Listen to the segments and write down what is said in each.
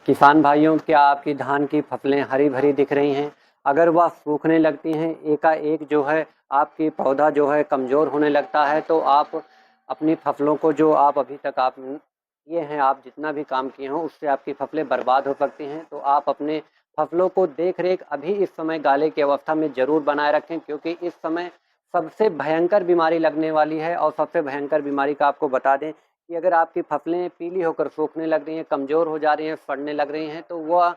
किसान भाइयों, क्या आपकी धान की फसलें हरी भरी दिख रही हैं? अगर वह सूखने लगती हैं, एकाएक जो है आपकी पौधा जो है कमज़ोर होने लगता है, तो आप अपनी फसलों को जो आप अभी तक आप किए हैं, आप जितना भी काम किए हों, उससे आपकी फसलें बर्बाद हो सकती हैं। तो आप अपने फसलों को देख रेख अभी इस समय गाले की अवस्था में ज़रूर बनाए रखें, क्योंकि इस समय सबसे भयंकर बीमारी लगने वाली है। और सबसे भयंकर बीमारी का आपको बता दें कि अगर आपकी फसलें पीली होकर सूखने लग रही हैं, कमज़ोर हो जा रही हैं, सड़ने लग रही हैं, तो वह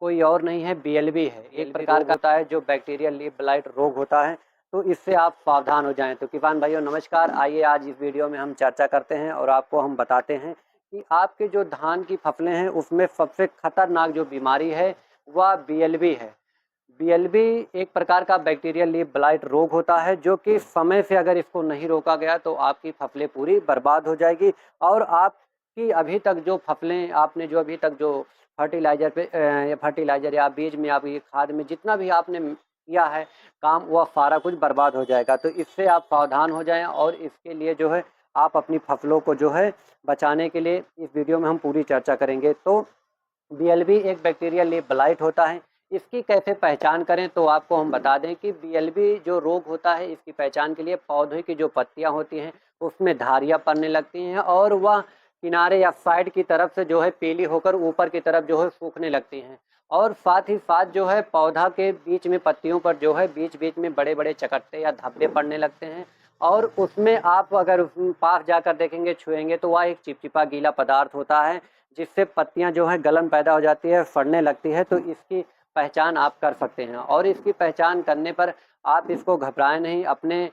कोई और नहीं है, बीएलबी है। एक प्रकार का होता है जो बैक्टीरियल लीफ ब्लाइट रोग होता है। तो इससे आप सावधान हो जाएं। तो किसान भाइयों नमस्कार, आइए आज इस वीडियो में हम चर्चा करते हैं और आपको हम बताते हैं कि आपके जो धान की फसलें हैं उसमें सबसे खतरनाक जो बीमारी है वह बीएलबी है। बीएलबी एक प्रकार का बैक्टीरियल लीफ ब्लाइट रोग होता है, जो कि समय से अगर इसको नहीं रोका गया तो आपकी फसलें पूरी बर्बाद हो जाएगी। और आपकी अभी तक जो फसलें आपने जो अभी तक जो फर्टिलाइजर या बीज में आप ये खाद में जितना भी आपने किया है काम, वह सारा कुछ बर्बाद हो जाएगा। तो इससे आप सावधान हो जाएं और इसके लिए जो है आप अपनी फसलों को जो है बचाने के लिए इस वीडियो में हम पूरी चर्चा करेंगे। तो बीएलबी एक बैक्टीरियल लीफ ब्लाइट होता है। इसकी कैसे पहचान करें, तो आपको हम बता दें कि बीएलबी जो रोग होता है, इसकी पहचान के लिए पौधे की जो पत्तियां होती हैं उसमें धारियां पड़ने लगती हैं और वह किनारे या साइड की तरफ से जो है पीली होकर ऊपर की तरफ जो है सूखने लगती हैं। और साथ ही साथ जो है पौधा के बीच में पत्तियों पर जो है बीच बीच में बड़े बड़े चकत्ते या धब्बे पड़ने लगते हैं। और उसमें आप अगर पास जाकर देखेंगे, छुएंगे, तो वह एक चिपचिपा गीला पदार्थ होता है, जिससे पत्तियां जो है गलन पैदा हो जाती है, सड़ने लगती है। तो इसकी पहचान आप कर सकते हैं और इसकी पहचान करने पर आप इसको घबराएं नहीं। अपने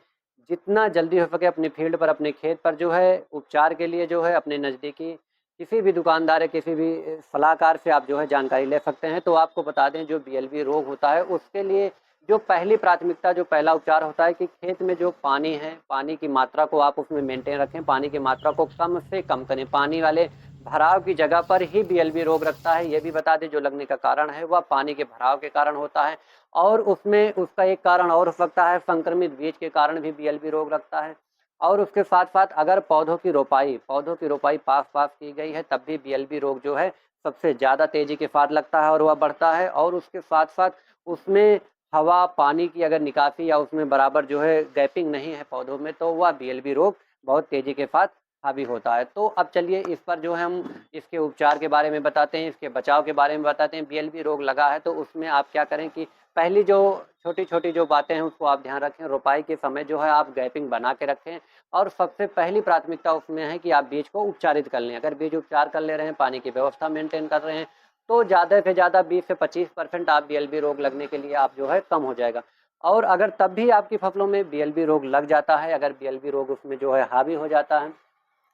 जितना जल्दी हो सके अपने फील्ड पर, अपने खेत पर जो है उपचार के लिए जो है अपने नज़दीकी किसी भी दुकानदार या किसी भी सलाहकार से आप जो है जानकारी ले सकते हैं। तो आपको बता दें जो बीएलबी रोग होता है उसके लिए जो पहली प्राथमिकता, जो पहला उपचार होता है कि खेत में जो पानी है, पानी की मात्रा को आप उसमें मेंटेन रखें, पानी की मात्रा को कम से कम करें। पानी वाले भराव की जगह पर ही बीएलबी रोग लगता है। ये भी बता दें जो लगने का कारण है वह पानी के भराव के कारण होता है। और उसमें उसका एक कारण और हो सकता है संक्रमित बीज के कारण भी बीएलबी रोग लगता है। और उसके साथ साथ अगर पौधों की रोपाई पास पास की गई है, तब भी बीएलबी रोग जो है सबसे ज़्यादा तेजी के साथ लगता है और वह बढ़ता है। और उसके साथ साथ उसमें हवा पानी की अगर निकासी या उसमें बराबर जो है गैपिंग नहीं है पौधों में, तो वह बीएलबी रोग बहुत तेजी के साथ हावी होता है। तो अब चलिए इस पर जो है हम इसके उपचार के बारे में बताते हैं, इसके बचाव के बारे में बताते हैं। बीएलबी रोग लगा है तो उसमें आप क्या करें कि पहली जो छोटी छोटी जो बातें हैं उसको आप ध्यान रखें। रोपाई के समय जो है आप गैपिंग बना के रखें और सबसे पहली प्राथमिकता उसमें है कि आप बीज को उपचारित कर लें। अगर बीज उपचार कर ले रहे हैं, पानी की व्यवस्था मेंटेन कर रहे हैं, तो ज़्यादा से ज़्यादा 20 से 25% आप बीएलबी रोग लगने के लिए आप जो है कम हो जाएगा। और अगर तब भी आपकी फसलों में बीएलबी रोग लग जाता है, अगर बीएलबी रोग उसमें जो है हावी हो जाता है,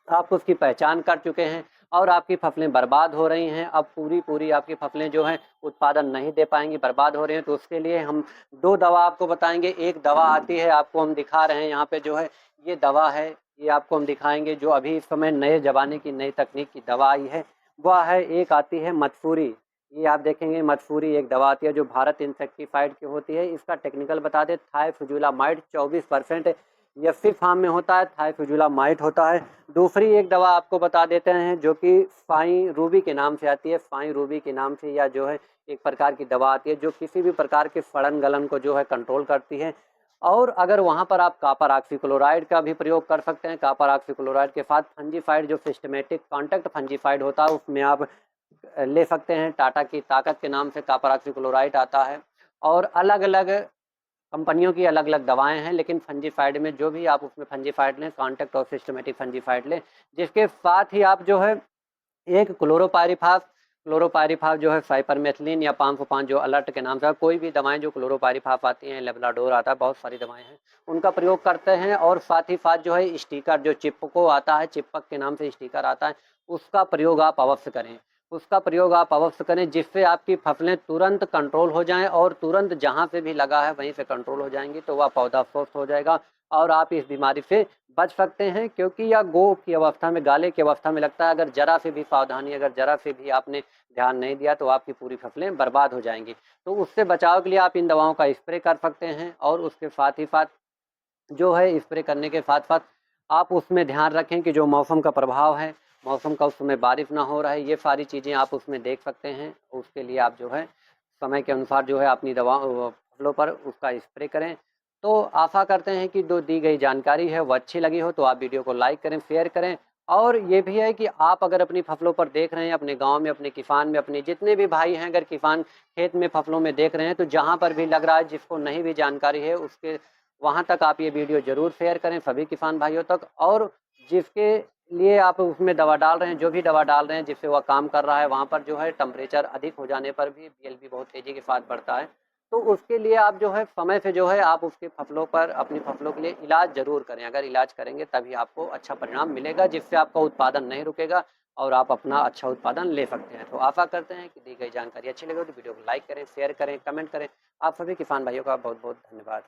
आप उसकी पहचान कर चुके हैं और आपकी फसलें बर्बाद हो रही हैं, अब पूरी आपकी फसलें जो हैं उत्पादन नहीं दे पाएंगी, बर्बाद हो रही हैं, तो उसके लिए हम दो दवा आपको बताएंगे। एक दवा आती है, आपको हम दिखा रहे हैं यहाँ पे जो है ये दवा है, ये आपको हम दिखाएंगे जो अभी इस समय नए जमाने की नई तकनीक की दवा आई है। वह है, एक आती है मथफूरी। ये आप देखेंगे मथफूरी एक दवा आती है जो भारत इंसेक्टिसाइड की होती है। इसका टेक्निकल बता दें, थाइफुजुलामाइड 24% एफसी फार्म में होता है, थाइफुजुलामाइड होता है। दूसरी एक दवा आपको बता देते हैं जो कि फाई रूबी के नाम से आती है, फाई रूबी के नाम से, या जो है एक प्रकार की दवा आती है जो किसी भी प्रकार के सड़न गलन को जो है कंट्रोल करती है। और अगर वहाँ पर आप कॉपर ऑक्सीक्लोराइड का भी प्रयोग कर सकते हैं। कॉपर ऑक्सीक्लोराइड के साथ फंजीसाइड जो सिस्टमेटिक कॉन्टैक्ट फंजीसाइड होता है उसमें आप ले सकते हैं। टाटा की ताकत के नाम से कॉपर ऑक्सीक्लोराइड आता है। और अलग अलग कंपनियों की अलग अलग दवाएं हैं, लेकिन फंजीसाइड में जो भी आप उसमें फंजीसाइड लें, कॉन्टैक्ट और सिस्टमेटिक फंजीसाइड लें, जिसके साथ ही आप जो है एक क्लोरोपायरीफास जो है साइपरमेथलिन या 505 जो अलर्ट के नाम से, कोई भी दवाएं जो क्लोरोपायरीफास आती हैं, लेवलाडोर आता है, बहुत सारी दवाएं हैं, उनका प्रयोग करते हैं। और साथ ही साथ जो है स्टिकर जो चिपको आता है, चिपक के नाम से स्टिकर आता है, उसका प्रयोग आप अवश्य करें। उसका प्रयोग आप अवश्य करें जिससे आपकी फसलें तुरंत कंट्रोल हो जाएं और तुरंत जहां से भी लगा है वहीं से कंट्रोल हो जाएंगी, तो वह पौधा स्वस्थ हो जाएगा और आप इस बीमारी से बच सकते हैं। क्योंकि यह गो की अवस्था में, गाले की अवस्था में लगता है। अगर जरा से भी सावधानी, अगर जरा से भी आपने ध्यान नहीं दिया तो आपकी पूरी फसलें बर्बाद हो जाएंगी। तो उससे बचाव के लिए आप इन दवाओं का स्प्रे कर सकते हैं। और उसके साथ ही साथ जो है स्प्रे करने के साथ साथ आप उसमें ध्यान रखें कि जो मौसम का प्रभाव है मौसम का उस समय बारिश ना हो रहा है, ये सारी चीज़ें आप उसमें देख सकते हैं। उसके लिए आप जो है समय के अनुसार जो है अपनी दवा फसलों पर उसका स्प्रे करें। तो आशा करते हैं कि जो दी गई जानकारी है वो अच्छी लगी हो, तो आप वीडियो को लाइक करें, शेयर करें। और ये भी है कि आप अगर अपनी फसलों पर देख रहे हैं, अपने गाँव में, अपने किसान में, अपने जितने भी भाई हैं अगर किसान खेत में फसलों में देख रहे हैं, तो जहाँ पर भी लग रहा है, जिसको नहीं भी जानकारी है उसके वहाँ तक आप ये वीडियो ज़रूर शेयर करें सभी किसान भाइयों तक। और जिसके लिए आप उसमें दवा डाल रहे हैं, जो भी दवा डाल रहे हैं जिससे वह काम कर रहा है, वहाँ पर जो है टेम्परेचर अधिक हो जाने पर भी बीएलबी बहुत तेज़ी के साथ बढ़ता है। तो उसके लिए आप जो है समय से जो है आप उसके फसलों पर, अपनी फसलों के लिए इलाज ज़रूर करें। अगर इलाज करेंगे तभी आपको अच्छा परिणाम मिलेगा, जिससे आपका उत्पादन नहीं रुकेगा और आप अपना अच्छा उत्पादन ले सकते हैं। तो आशा करते हैं कि दी गई जानकारी अच्छी लगी हो तो वीडियो को लाइक करें, शेयर करें, कमेंट करें। आप सभी किसान भाइयों का बहुत-बहुत धन्यवाद।